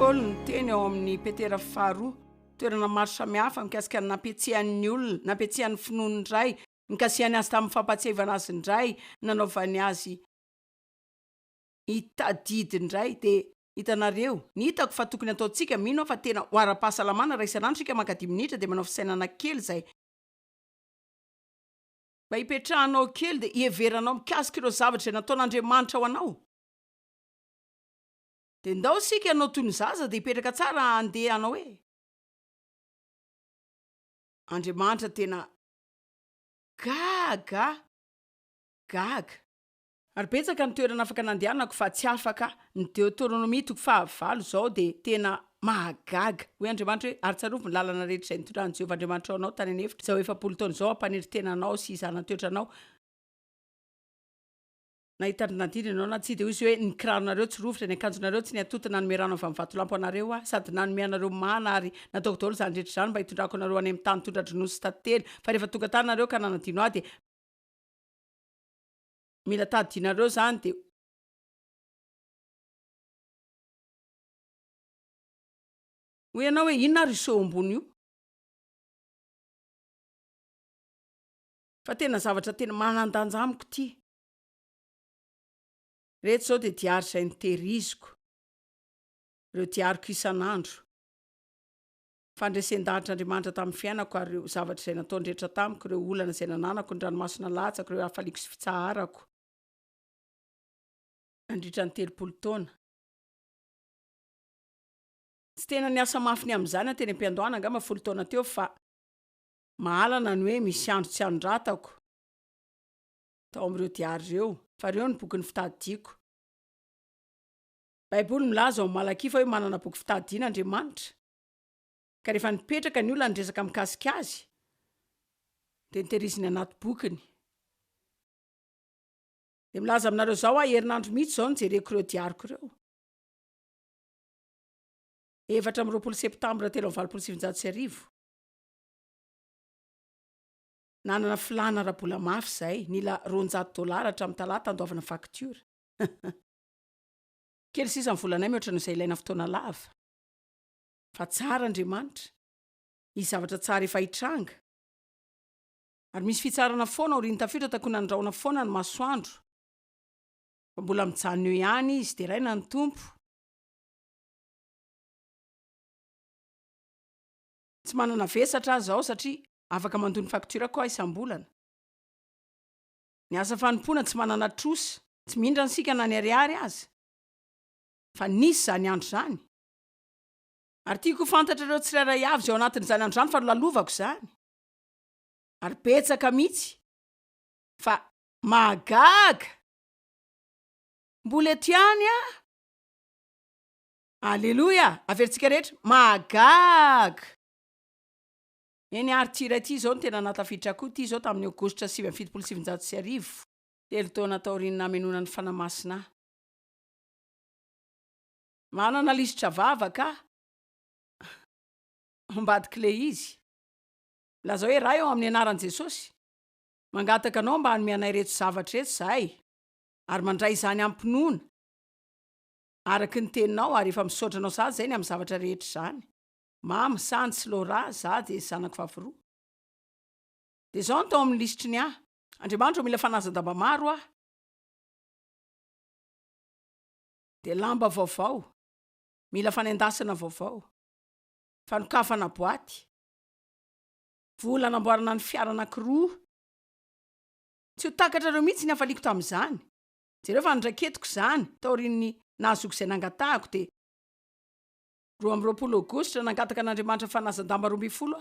Paoly ny teny ao amin'ny Petera 2 toerana maro samihafa mikasika ny nampiatsihan'ny olona, nampiatsihan'ny finoany indray, nikasiany azy tamin'ny fampatsiahivana azy indray, nanaovany azy hitadidy indray. Dia hitanareo, ny hitako fa tokony ataontsika mino fa tena ho ara-pahasalamana raha isan'andro sika maka 10 minitra dia manao fisainana kely zay. Mba hipetrahanao kely dia hieveranao mikasika ireo zavatra izay nataon'Andriamanitra ho anao. Dia ndao sika anao toy ny zaza dia hipetraka tsara andeha anao hoe Andriamanitra tena gaga. Ary betsaka ny toerana afaka nandehanako fa tsy afaka ny Deutéronomie 5 zao dia tena mahagaga. Hoe Andriamanitra hoe ary tsarovo ny lalana rehetra izay nitondran'i Jehovah Andriamanitra anao tany anefitra zao 100 taona zao ampaniry tenanao sy zanatioetranao. Na hitandrinadina ianao na tsy dia izy hoe ny kiranonareo tsy rovitra, ny akanjonareo tsy niatotona nomerano avy amin'ny vatolampo anareo sady nanome anareo mana ary nataoko daholo izany rehetra izany mba hitondrako anareo any amin'ny tany tondra-dronosy sy tatitely. Fa rehefa tonga tany nareo ka nanadino ahy dia mila tadidinareo zany dia hoy ianao hoe inona ary iseho ambony io. Fa tena zavatra tena manan-danja amiko ty. Rehetra zao dia diary izay nitehiriziko, ireo diariko isan'andro, fandresen-dahatr'Andriamanitra tamin'ny fiainako ary ireo zavatra izay nataony rehetra tamiko, ireo olana izay nananako, ny ranomasina latsako, ireo hafaliko sy fitsaharako nandritra ny 30 taona. Tsy tena niasa mafy ny amin'izany teny am-piandohana angamba 10 taona teo fa mahalana ny hoe misy andro tsy andratako tao amin'ireo diary ireo. Fa ireo ny boky ny fitadidiako. Baiboly milaza ao amin'ny Malaki fa hoe manana boky fitadidiana Andriamanitra. Ka rehefa nipetraka ny olona niresaka mikasika azy dia nitehiriziny anaty bokiny. Dia milaza aminareo zao herinandro mihitsy zao nijereko ireo diariko ireo. 24 septambra 3 nanana filana rabola mafy zay, nila $200 hatramin'ny talata andoavana facture. Kely sisa ny volanay mihoatra n'izay ilaina fotoana lava. Fa tsara Andriamanitra, izy zavatra tsara efa hitranga. Ary misy fitsarana foana aoriany tafiditra takon'ny nandraona foana ny masoandro. Fa mbola mijanona eo ihany izy dia raina ny tompo. Tsy manana vesatra azy aho satria afaka mandony facture koa isam-bolana. Ny asa fanompoana tsy manana trosa, tsy mindra nsika na ny ariary azy. Fa nisy zany andro zany. Ary tiako fantatra ireo tsirairay avy izay ao anatin'izany andro zany fa lalovako izany. Ary betsaka mihitsy fa mahagaga. Mbola ety ihany Alleluia, averintsika rehetra mahagaga. Eny ary tiray ty zao no tena natafiditra koa ty zao tamin'ny Aogositra 7 3 taona taoriana hamenona ny fanamasina. Manana lisitra vavaka ambadika le izy. Laza hoe raha eo amin'ny anaran'i Jesosy. Mangataka anao mba hanome anay reto zavatra reto zahay. Ary mandray izany ampinoana. Araka ny teninao ary efa misaotra anao sady zay ny amin'ny zavatra rehetra izany. Mama, Sany sy Laura, za dia zanako vavoroa. Dia zao no tao amin'ny lisitry ny Andriamanitra mila fanazan-damba maro dia lamba vaovao, mila fanendasana vaovao, fanokafana boaty, vola namboarana ny fiara anankiroa. Tsy ho takatra ireo mihitsy ny hafaliko tamin'izany. Jereo fa ndraiketiko izany taorian'ny nahazoko izay nangatahako dia 20 Aogositra nangataka n'Andriamanitra fanazan-damba 12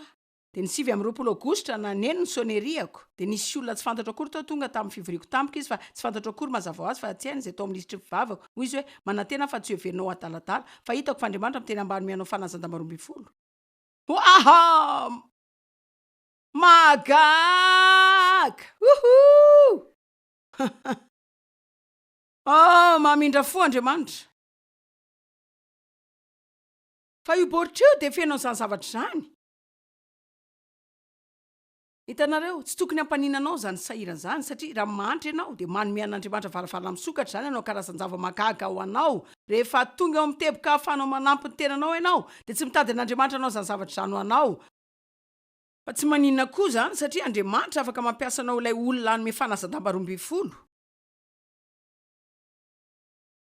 dia ny 7 Aogositra naneno ny soneriako. Dia nisy olona tsy fantatro akory tao tonga tamin'ny fivoriako tampoka izy fa tsy fantatro akory mazava ho azy fa tsy hainy izay tao amin'ny lisitry vavako. Hoy izy hoe manantena fa tsy heverinao adaladala fa hitako fa Andriamanitra miteny ambany mianao fanazan-damba 12. Mahagaga! Mamindra fo Andriamanitra. Fa io baoritra io dia fenao izany zavatra izany. Hitanareo, tsy tokony hampaninanao zany sahiran zany satria raha manitra ianao dia manome an'Andriamanitra valavala misokatra zany ianao karazan-java magaga ho anao. Rehefa tonga eo amin'ny teboka ahafahanao manampy ny tenanao ianao dia tsy mitady an'Andriamanitra anao zany zavatra zany ho anao. Fa tsy maninona koa zany satria Andriamanitra afaka mampiasa anao ilay olona anome fanazadamba 12.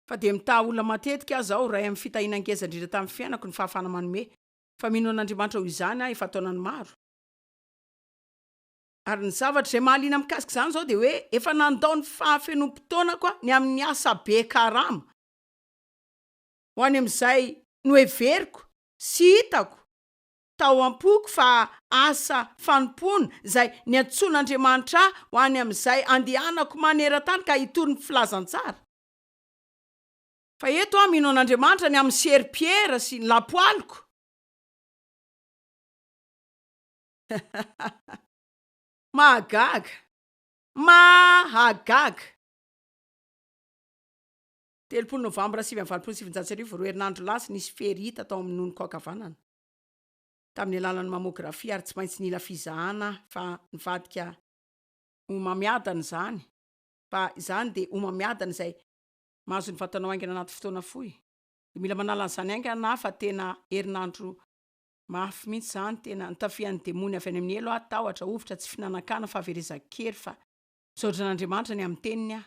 Fa dia mitaha olona matetika aho ray amin'ny fitahinan-geza indrindra tamin'ny fiainako ny fahafahana manome. Fa mino an'Andriamanitra ho izany efa taonany maro. Ary ny zavatra izay mahaliana mikasika izany zao dia hoe efa nandao ny fahafenom-potoanako ny amin'ny asa be karama. Ho any amin'izay noheveriko sy hitako tao am-poko fa asa fanompoana izay niantson'Andriamanitra ho any amin'izay andehanako maneran-tany ka hitory ny filazantsara. Fa eto mino an'Andriamanitra ny amin'ny serpiera sy ny lapoaliko. Mahagaga. 30 Novambra 1977 roa herinandro lasa nisy ferita tao amin'ny nono koakavanana. Tamin'ny alalan'ny mamografia ary tsy maintsy nila fizahana fa nivadika homamiadana zany. Fa izany dia homamiadana izay mahazo ny vatanao aingana anaty fotoana fohy. Mila manala an'izany aingana fa tena herinandro mafy mihitsy zany, tena nitafian'ny demony avy any amin'ny elo atahotra ovitra tsy finanakana fa averezan-kery fa misaotra an'Andriamanitra ny amin'ny teniny aho.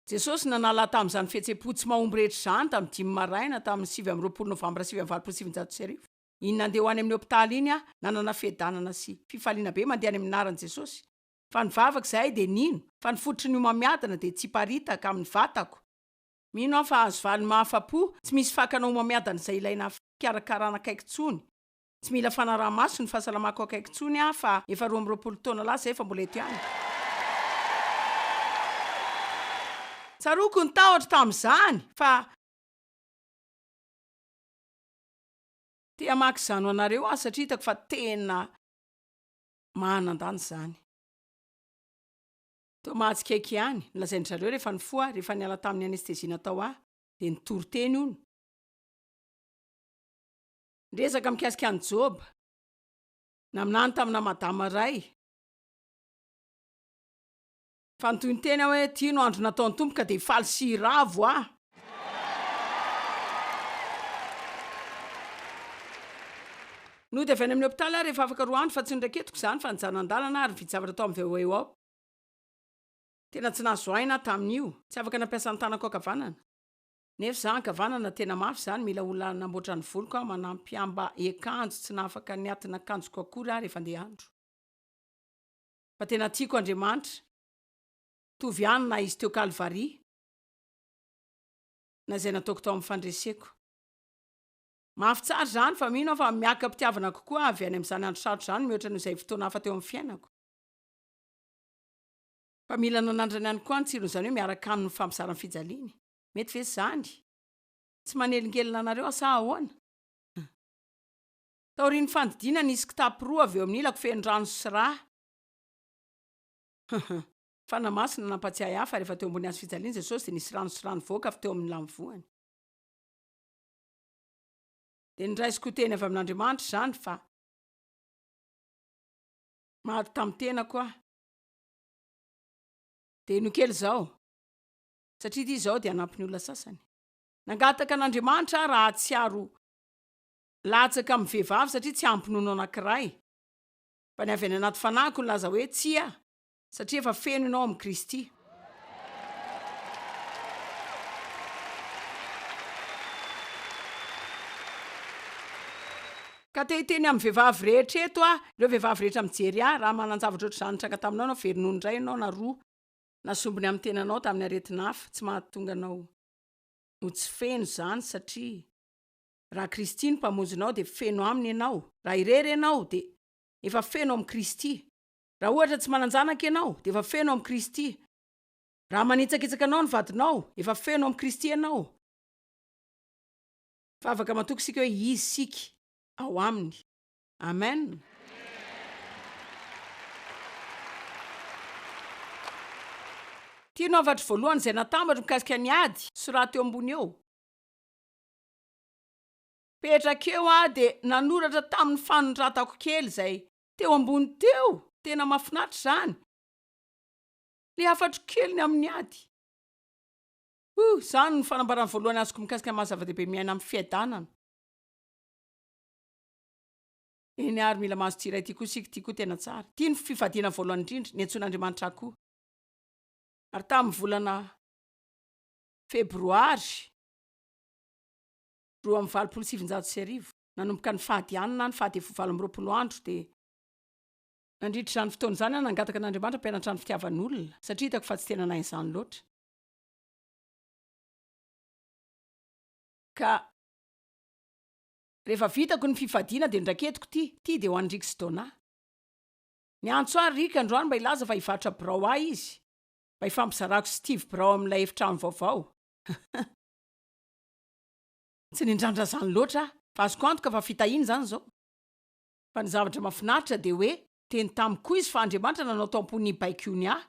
Jesosy nanala tamin'izany fihetsem-po tsy mahomby rehetra izany tamin'ny 5 maraina tamin'ny 20 Novambra 1977. Iny nandeha ho any amin'ny hôpitaly iny nanana fedanana sy fifaliana be mandeha any amin'ny naran'i Jesosy. Fa nivavaka izahay dia nino? Fa nifototry ny homamiadana dia tsy paritaka amin'ny vatako. Mino aho fa azo valy mahafa-po, tsy misy fakana homamiadana izay ilaina fikarakarana akaiky tsony. Tsy mila fanaraha-maso ny fahasalamako akaiky tsony fa efa 12 taona lasa efa mbola eto ihany. Tsaroko ny tahotra tamin'izany fa tia maka izany ho anareo satria hitako fa tena mahanan-danja izany. Tomatsikaiky ihany nolazainy zareo rehefa nifoa rehefa niala tamin'ny anestezia tao dia nitory teny hono. Resaka mikasika ny Joba naminany tamina madama ray. Fa nitoy ny tena hoe tino andro nataon'ny tompoka dia faly sy ravo No dia avy any amin'ny hôpitaly rehefa afaka 2 andro fa tsy nraketiko izany fa nijanandalana ary mividy zavatra tao amin'ny eo ao. Tena tsy nahazo aina tamin'io, tsy afaka nampiasa ny tanako ankavanana. Nefa za ankavanana tena mafy zany mila olona namboatra ny voloko manampy amba ekanjo tsy nafaka niatina akanjoko akory rehefa andeha andro. Fa tena tiako Andriamanitra. Tovy ihany na izy teo Kalvaria na izay nataoko tao amin'ny fandreseko. Mafy tsara zany fa mino fa miaka mpitiavana kokoa avy any amin'izany andro sarotra zany mihoatra nohizay fotoana hafa teo amin'ny fiainako. Fa mila nanandrana ihany koa ny tsiron'izany hoe miaraka amin'ny fampizaran'ny fijaliany. Mety ve zany? Tsy manelingelina anareo asa ahoana? Taorian'ny fandidina nisy kitapo 2 avy eo amin'ny ilako feno rano sy rà. Fanamasina nampatsiahy ahy fa rehefa teo ambony hazo fijaliany Jesosy dia nisy rano sy rano voaka avy teo amin'ny lamvoany. Dia niraisiko teny avy amin'Andriamanitra zany fa maty tamin'ny tenako aho. Dia nokely izao satria ity izao dia hanampin'ny olona sasany. Nangataka an'Andriamanitra raha tsiaro latsaka amin'ny vehivavy satria tsy ampinono anankiray. Fa ny avy any anaty fanahiko ny laza hoe tsia satria efa feno ianao amin'ny Kristy. Ka te hiteny amin'ny vehivavy rehetra eto ireo vehivavy rehetra mijery raha manan-javatra ohatr'izany tranga taminao ianao very nono indray ianao na 2 nasombony amin'ny tenanao tamin'ny aretina hafa tsy mahatonga anao ho tsy feno zany satria raha Kristy no mpamonjinao dia feno aminy ianao. Raha irery ianao dia efa feno amin'ny Kristy. Raha ohatra tsy mananjanaka ianao dia efa feno amin'ny Kristy. Raha manitsakitsaka anao ny vadinao efa feno amin'ny Kristy ianao. Fa afaka matoky sika hoe izy sika ao aminy. Amen. Tianao avatra voalohany izay natambatra mikasika ny ady soraha teo ambony eo. Petraka eo dia nanoratra tamin'ny fanondratako kely izay teo ambony teo tena mafinatra zany. Le afatro kely ny amin'ny ady. Zany ny fanambarany voalohany azoko mikasika mahazava-dehibe miaina amin'ny fiadanana. Eny ary mila mahazo tia iray ty koa sika, ty koa tena tsara. Ty ny fifadiana voalohany indrindra, ny antsoin'Andriamanitra koa. Ary tamin'ny volana febroary 2027 nanomboka ny fahadianana ny fahady 20 andro dia nandritra zany fotoana zany nangataka an'Andriamanitra mpianatra ny fitiavan'olona satria hitako fa tsy tena nahay izany loatra. Ka rehefa vitako ny fifadiana dia ndraketiko ty dia ho an'ny Rix Dona. Ny antso ary Rika androany mba ilaza fa hivatra birao ahy izy. Mba hifampizarako Steve birao amin'ilay efitrano vaovao. Tsy nindrandra zany loatra, fa azoko antoka fa fitahiny zany zao. Fa ny zavatra mahafinaritra dia hoe teny tamiko izy fa Andriamanitra nanao tampony baikony ahy.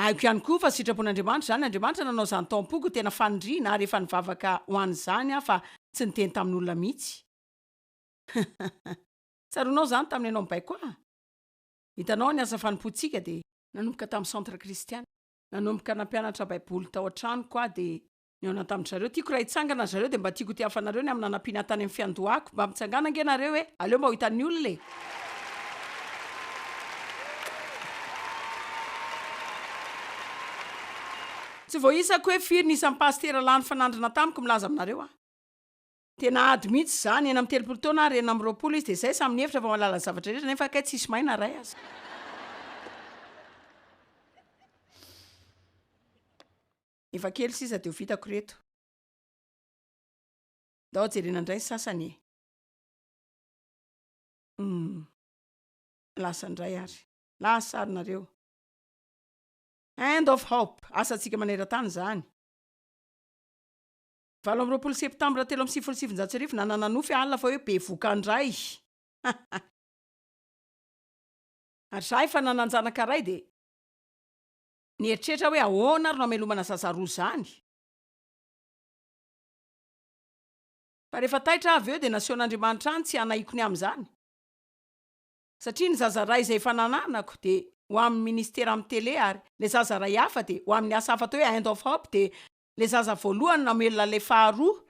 Aiko ihany koa fa sitrapon'Andriamanitra zany, Andriamanitra nanao zany tampoko tena fanindriana ary efa nivavaka ho an'izany aho fa tsy niteny tamin'olona mihitsy. Tsaronao zany tamin'ny ianao mibaiko ahy. Hitanao ny asa fanompoantsika dia nanomboka tamin'ny centre kristiana, nanomboka nampianatra baiboly tao an-tranoko aho dia niona tamin'ny zareo. Tiako raha hitsangana zareo dia mba tiako tiafanareo ny amin'ny nanampiana tany amin'ny fiandohako. Mba mitsangana ange nareo hoe aleo mba ho hitan'ny olona e. Tsy voaisako hoe firy nisan'ny pastera lany fanandrina tamiko milaza aminareo aho. Tena ady mihitsy zany eny amin'ny 30 taona ary eny amin'ny 20 izy dia izay samy hevitra fa malala ny zavatra rehetra nefa kay tsisy maina ray aza. Efa kely sisa dia ho vitako reto. Dao jerena indray ny sasany e. Lasa indray ary. Lasa ary nareo. End of hope. Asantsika maneran-tany zany. 20 septambra 3 nanana nofy alina fa hoe be vokandray. Ary zahay fa nananjanaka ray dia nieritreritra hoe ahoana ary no hamelomana zaza roa zany. Fa rehefa taitra avy eo dia nasehoan'Andriamanitra any tsy hanaiko ny amin'izany. Satria ny zaza ray izay efa nananako dia ho amin'ny ministera amin'ny tele ary le zaza ray hafa dia ho amin'ny asa hafa atao hoe end of hope dia le zaza voalohany namelona le faharoa.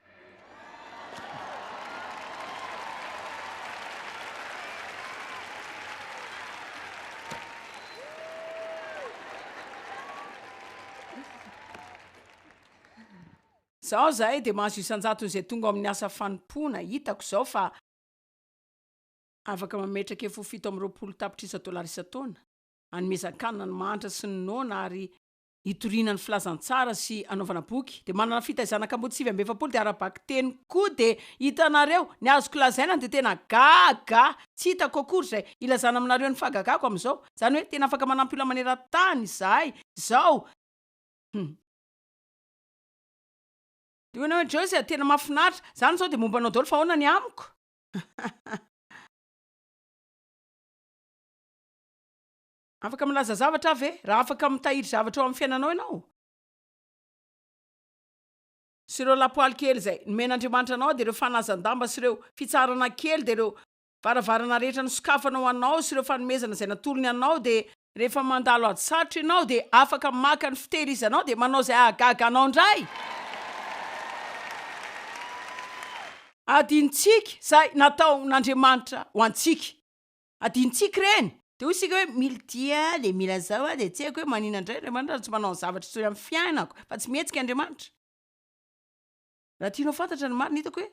Zao zahay dia mahazo isan-jato izay tonga amin'ny asa fanompoana. Hitako zao fa afaka mametraka $720 isan-taona. Hanomezan-kanina ny mahantra sy ny nona ary hitoriana ny filazantsara sy anaovana boky. Dia manana fitaizana kamoty 720 dia ara-baky teny koa dia hitanareo ny azoko lazaina dia tena gaga. Tsy hitako akory izay ilazana aminareo ny fahagagako amin'izao. Zany hoe tena afaka manampy olona maneran-tany zahay. Zao. Dia hoe Joyce tena mahafinaritra. Zany zao dia mombanao daholo fa ahoana ny amiko. Afaka milaza zavatra avy e? Raha afaka mitahiry zavatra ao amin'ny fiainanao ianao. Sy ireo lapoaly kely izay nomen'Andriamanitra anao dia ireo fanazan-damba sy ireo fitsarana kely dia ireo varavarana rehetra nosokafanao anao sy ireo fanomezana izay natolony anao dia rehefa mandalo ady sarotra ianao dia afaka maka ny fitehirizanao dia manao izay ahagaganao indray. Adintsika izay nataon'Andriamanitra ho antsika. Adintsika ireny. Dia hoy isika hoe mila dia dia mila zao dia tsy haiko hoe manina indray Andriamanitra tsy manao ny zavatra tsy amin'ny fiainako fa tsy mihetsika Andriamanitra. Raha tianao fantatra ny marina hitako hoe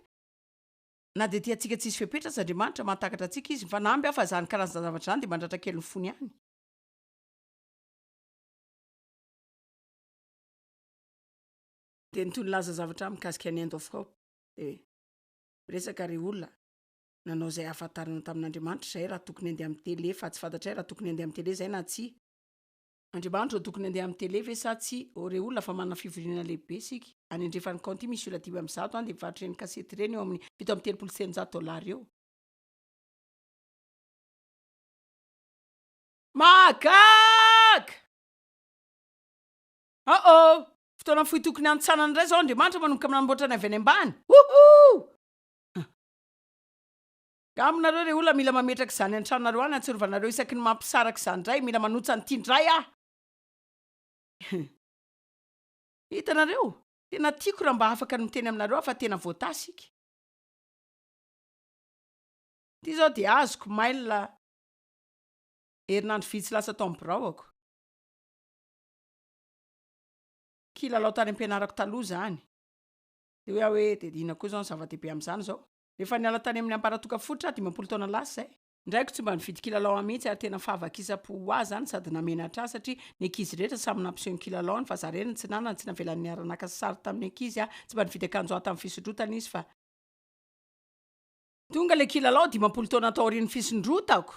na dia tiantsika tsisy fepetra sy Andriamanitra mahatakatra antsika izy fanamby aho fa zany karazana zavatra zany dia mandratra kely ny fony ihany. Dia ny toy ny laza zavatra mikasika ny end of hope. Resaka ry olona nanao izay ahafantarana tamin'Andriamanitra izay raha tokony andeha amin'ny tele fa tsy fantatray raha tokony andeha amin'ny tele izay na tsy. Andriamanitra ro tokony andeha amin'ny tele ve sa tsy? Ry olona fa manana fivoriana lehibe isika. Any andrefany kaonty misy olona 500 any dia mivarotra ireny kasety ireny eo amin'ny $700 eo. Magaga! Fotoana fohy tokony antsanana indray zao Andriamanitra manomboka manamboatra ny avy any ambany. Aminareo re olona mila mametraka izany an-tranonareo any atsirovanareo isaky ny mampisaraka izany indray, mila manontsa ny tiandray Hitanareo, tena tiako raha mba afaka ny miteny aminareo fa tena voatasika. Ty zao dia azoko mail herinandro vitsy lasa tao am'biraoako. Kilalao tany am-pianarako taloha zany. De hoe de ina koa zao ny zava-dehibe am'izany zao. Rehefa niala tany amin'ny amparatoka fotra 12 taona lasa zay. Ndraiky tsy mba nividy kilalao mihitsy ary tena fahavakisa-po azy zany sady namenatra azy satria ny ankizy rehetra samy nampiseho ny kilalao fa za reny tsy nanana tsy navelan'ny niara-naka sary tamin'ny ankizy tsy mba nividy akanjo ato amin'ny fisondrotana izy fa tonga le kilalao 12 taona tao aorian'ny fisondrotako.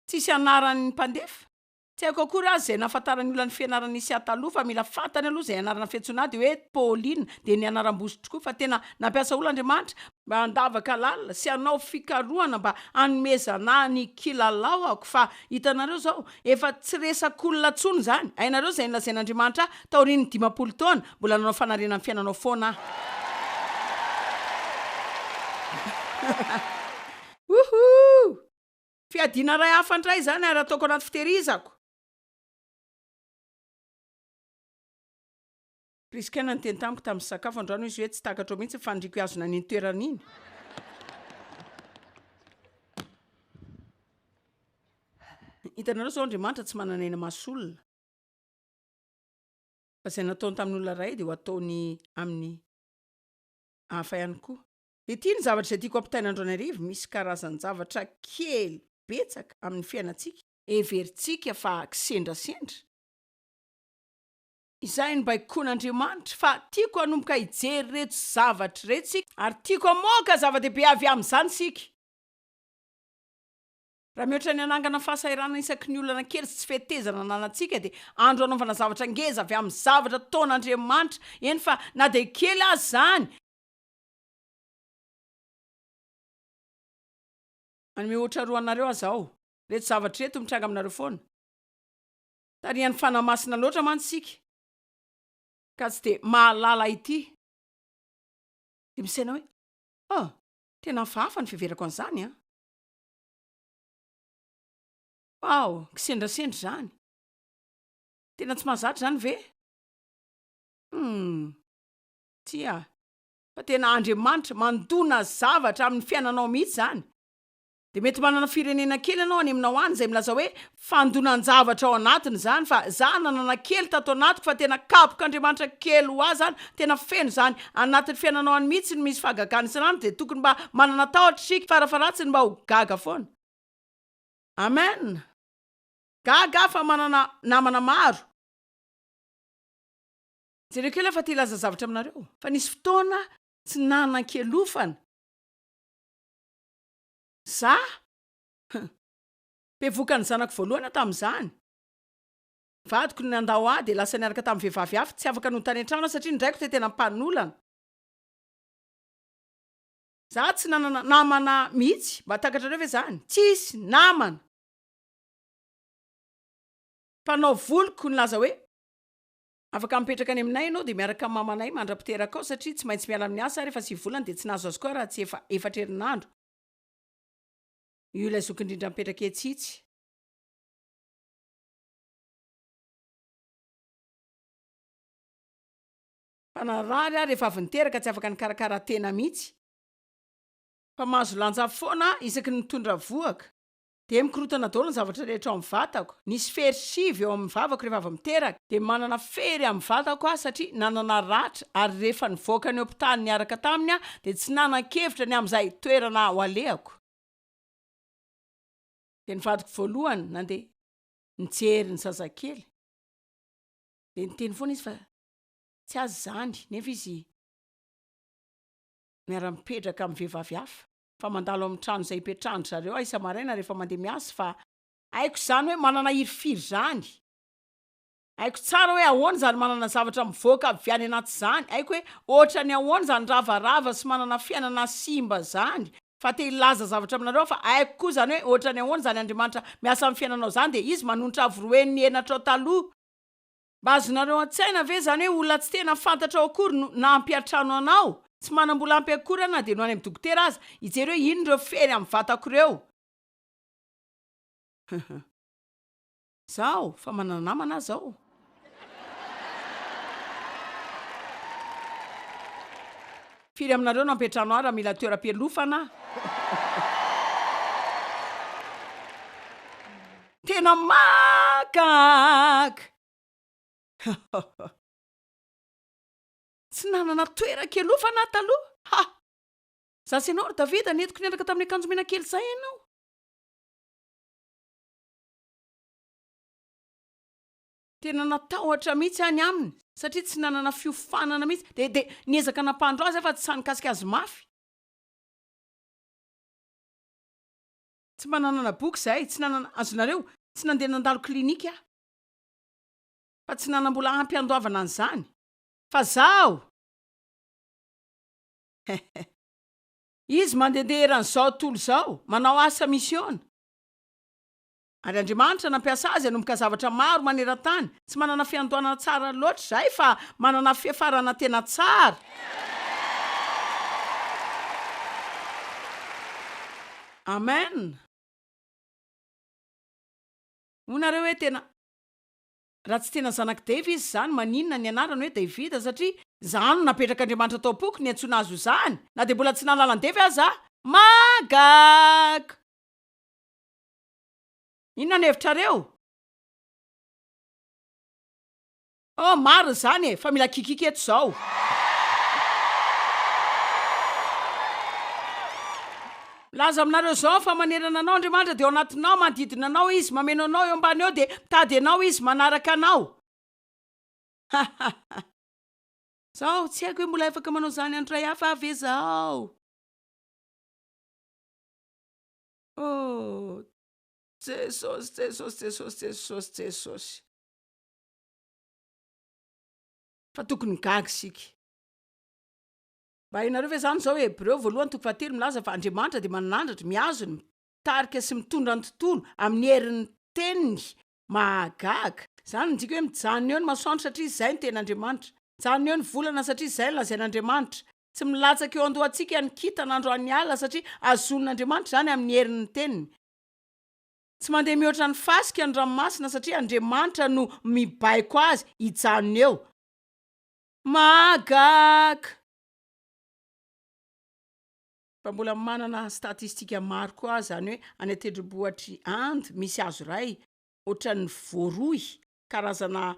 Tsisy anaran'ny mpandefa. Tsy haiko akory azy zay nafantarany olona ny fianarana isy ataloha fa mila fantany aloha zay anarana fiantsonady hoe Pauline de ny anaram-bosy tokoa fa tena nampiasa ol'Andriamanitra mba handavaka lalina sy hanao fikarohana mba hanomezana ny kilalaoako fa hitanareo zao efa tsy resak'olona tsony zany. Hainareo zay nilazain'Andriamanitra taorian'ny 50 taona mbola nanao fanariana amin'ny fiainanao foana. Woohoo! Fiadina ray hafa ndray zany ary ataoko anaty fitehirizako. Priskena nyteny tamiko tamin'ny sakafo androany izy hoe tsy takatro mihitsy fandriko azona ny toeran'iny. Hitanareo zao Andriamanitra tsy manana aina masolona. Fa zay nataony tamin'olona ray dia ho ataony amin'ny hafa ihany koa. De ity ny zavatra izay tiako ampitaina androany arivo, misy karazany zavatra kely betsaka amin'ny fiainantsika, everitsika fa kisendrasendra. Izay ny baikoan'Andriamanitra fa tiako hanomboka hijery reto zavatra reto sika ary tiako hamoaka zava-dehibe avy amin'izany sika. Raha mihoatra ny anangana fahasahiranana isaky ny olana kely sy fetezana nanantsika dia andro anaovana zavatra ngeza avy amin'ny zavatra taon'Andriamanitra. Eny fa na dia kely azy zany. Anome ohatra roa anareo azaho. Reto zavatra reto mitranga aminareo foana. Tarihan'ny fanamasina loatra mantsika. Ka tsy dia mahalala ity. Dia misaina hoe, tena hafahafa ny fiheverako an'izany Wow, kisendrasendra zany. Tena tsy mahazatra zany ve? Tia. Fa tena Andriamanitra mandona zavatra amin'ny fiainanao mihitsy zany. De mety manana firenena kely ianao any aminao any zay milaza hoe fandonan-javatra ao anatiny zany fa za nanana kely tato anatiko fa tena kapok'Andriamanitra kely ho azy zany tena feno zany anatin'ny fiainanao any mihitsy no misy fahagagana isanandro de tokony mba manana tahotra sika farafaratsiny mba ho gaga foana. Amen. Gaga fa manana namana maro. Jereo kely fa tilaza zavatra aminareo. Fa nisy fotoana tsy nanan-kelofana. Za? Bevoka ny zanako voalohany tamin'izany. Vadiko ny andao ahy dia lasa niaraka tamin'ny vehivavy hafa tsy afaka nontany an-trano satria ndraiko te tena mpanolana. Za tsy nanana namana mihitsy, mba takatrareo ve zany? Tsisy namana. Mpanao voliko nilaza hoe afaka mipetraka any aminay ianao dia miaraka amin'ny mamanay mandrapiteraka ao satria tsy maintsy miala amin'ny asa rehefa 9 volana dia tsy nahazo azy koa raha tsy efatra herinandro. Io ilay zoky indrindra mipetraka etsitsy. Fanarary aho rehefa avy niteraka tsy afaka nikarakara tena mihitsy. Fa mahazo lanja foana isaky ny mitondra voaka. Dia mikorotana daholo ny zavatra rehetra ao amin'ny vatako. Nisy fery sivy eo amin'ny vavako rehefa avy miteraka. Dia manana fery amin'ny vatako aho satria nanana ratra ary rehefa nivoaka ny hopitaly niaraka taminy aho dia tsy nanan-kevitra ny amin'izay toerana ho alehako. Dia ny vadiko voalohany nandeha nijery ny zazakely. Dia niteny foana izy fa tsy azy zany nefa izy miara-mipetraka amin'ny vehivavy hafa. Fa mandalo amin'ny trano izay hipetrahany zareo isa maraina rehefa mandeha miasa fa haiko zany hoe manana hirifiry zany. Haiko tsara hoe ahoana zany manana zavatra mivoaka avy any anaty zany. Haiko hoe ohatra ny ahoana zany ravarava sy manana fiainana simba zany. Fa te ilaza zavatra aminareo fa haiko koa zany hoe ohatra ny ahoana zany Andriamanitra miasa amin'ny fiainanao zany dia izy manontra avoroeny ny henatra ao taloha. Mba azonareo an-tsaina ve zany hoe olona tsy tena fantatra ao akory no nampiatrano anao? tsy manam-bola ampy akory na de no any amin'ny dokotera aza ijery hoe ino reo fery amin'ny vatako reo. Zaho fa manana namana zao. Firy aminareo no ampetrano raha mila toeram-pialofana. Tena magaga. Tsy nanana toeran-kialofana taloha. Ha! Za sy anao ry Davida netiko niaraka tamin'ny akanjo mena kely zay ianao. Tena natahotra mihitsy any aminy satria tsy nanana fiofanana mihitsy de niezaka nampandro azy fa tsy sanikasika azy mafy. Tsy mananana boky zahay, tsy nanana azonareo, tsy nandeha nandalo klinika aho. Fa tsy nanam-bola ampy andoavana an'izany. Fa zaho izy mandehandeha eran'izao tontolo zao, manao asa misiona. Ary Andriamanitra nampiasa azy hanomboka zavatra maro maneran-tany. Tsy manana fiandohana tsara loatra zahay fa manana fiafarana tena tsara. Amen. Onareo hoe tena raha tsy tena zanak' Deva izy zany maninona ny anarany hoe Davida satria zany napetraka Andriamanitra tao boky ny antsoina azo zany. Na de mbola tsy nalalan'ny Deva aza magaga. Inona ny hevitrareo? Oh, maro zany fa mila kikika eto zao. Laza aminareo zao fa manerana anao Andriamanitra de ao anatinao manodidina anao izy, mameno anao eo ambany eo de tady anao izy manaraka anao. Zao tsy haiko hoe mbola afaka manao zany andray hafa ave zao. Oh, Jesosy. Fa tokony gaga sika. Mba hainareo ve zany zao Hebreo 1:7 milaza fa Andriamanitra de manandratra, miazony, mitarika sy mitondra ny tontolo amin'ny herin'ny teniny mahagaga. Zany ndika hoe mijanona eo ny masoandro satria izay ny tena Andriamanitra. Mijanona eo ny volana satria izay ny lazain'Andriamanitra. Tsy milatsaka eo andohantsika ny kitana androany alina satria azon'Andriamanitra zany amin'ny herin'ny teniny. Tsy mandeha mihoatra ny fasika ny ranomasina satria Andriamanitra no mibaiko azy hijanona eo. Mahagaga. Fa mbola manana statistika maro koa zany hoe any an-tendrombohitry Inde misy hazo ray ohatran'ny voaroy, karazana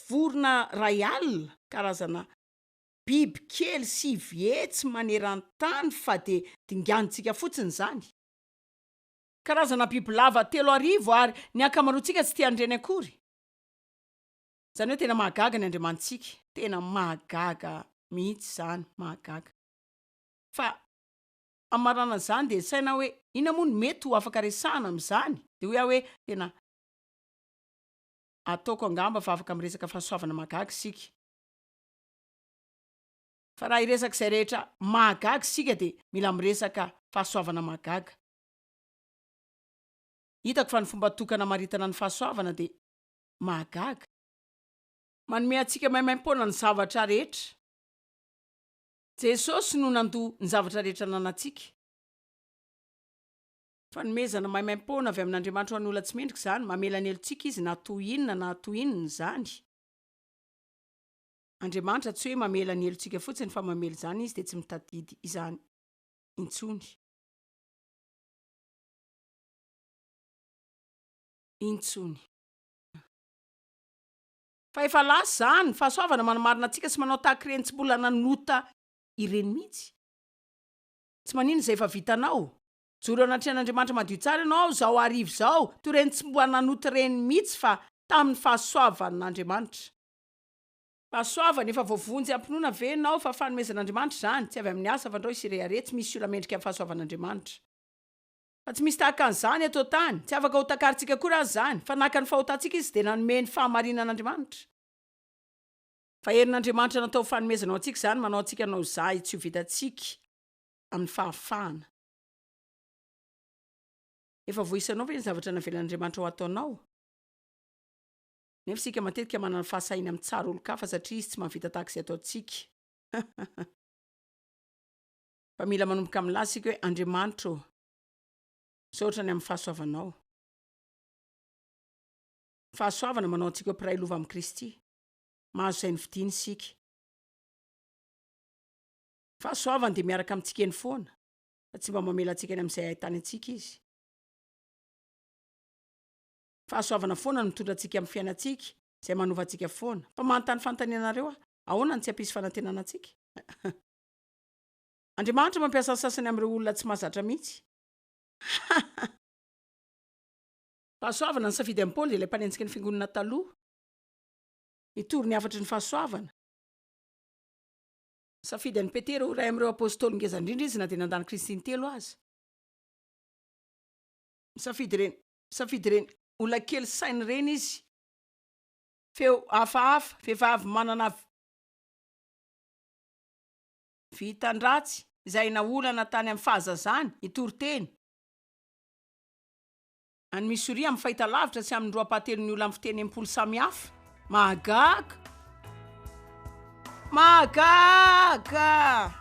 vorona ray alina, karazana biby kely sy vietsy maneran-tany fa de dinganitsika fotsiny zany. Karazana biby lava 3,000 ary ny ankamaroantsika tsy tiandreny akory. Zany hoe tena mahagaga ny Andriamanitsika, tena mahagaga mihitsy zany, mahagaga. Fa amarana zany de saina hoe ina moa no mety ho afaka resahana amin'izany de hoe tena ataoko angamba fa afaka miresaka fahasoavana mahagaga sika. Fa raha iresaka izay rehetra mahagaga sika de mila miresaka fahasoavana mahagaga. Hitako fa ny fomba tokana maritana ny fahasoavana de mahagaga. Manome antsika maimaim-poana ny zavatra rehetra. Jesosy no nandoa ny zavatra rehetra nanantsika. Fanomezana maimaim-poana avy amin'Andriamanitra ho an'ny olona tsy mendrika zany, mamela ny helotsika izy na toy inona zany. Andriamanitra tsy hoe mamela ny helotsika fotsiny fa mamela zany izy de tsy mitadidy izany intsony. Fa efa lasa zany, fahasoavana manamarina antsika sy manao tahaka ireny tsy mbola nanota ireny mihitsy. Tsy manino izay efa vitanao. Joro anaty an'Andriamanitra madio tsara ianao zao arivo zao, toy ireny tsy mbola nanota ireny mihitsy fa tamin'ny fahasoavan'Andriamanitra. Fahasoavana efa voavonjy ampinoana ve ianao fa fanomezan'Andriamanitra zany, tsy avy amin'ny asa fa andao isirehare, tsy misy olona mendrika amin'ny fahasoavan'Andriamanitra. Fa tsy misy tahaka an'izany eto tany, tsy afaka ho takarintsika akory azy zany, fa naka ny fahotantsika izy de nanome ny fahamarinan'Andriamanitra. Fa herin'Andriamanitra natao fanomezana ao antsika zany, manao antsika nao zahy tsy ho vitantsika amin'ny fahafahana. Efa voisanao ve ny zavatra navelan'Andriamanitra ho ataonao? nefa sika matetika manana fahasaina amin'ny tsara olo-kafa satria izy tsy mahavita tahaka izay ataontsika fa mila manomboka amin'ny lahy sika hoe Andriamanitra ô, saotrany amin'ny fahasoavanao. Fahasoavana manao antsika mpiray lova amin'ny Kristy, mahazo izay novidiny sika. Fahasoavana dia miaraka amintsika eny foana, fa tsy mba mamela antsika eny amin'izay ahitany antsika izy. Fahasoavana foana no mitondra antsika amin'ny fiainantsika, izay manova antsika foana. Fa manontany fanontanianareo ahoana ny tsy hampisy fanantenana antsika? Andriamanitra mampiasa ny sasany amin'ireo olona tsy mahazatra mihitsy. Fahasoavana ny safidy amin'ny Paoly dia ilay mpanenjika ny fiangonana taloha. Nitory ny afatry ny fahasoavana. Safidy an'i Petera ho iray amin'ireo apôstôly ngeza indrindra izy na dia nandany Kristy intelo aza. Safidy reny olona kely sainy reny izy. Feo hafahafa, vehivavy manana vitan-dratsy izay naolana tany amin'ny fahazazany, itory teny. Any misoria amin'ny fahitalavitra sy amin'ny roapahatelon'ny olona amin'ny fitenenam-polo samihafa. Mahagaga!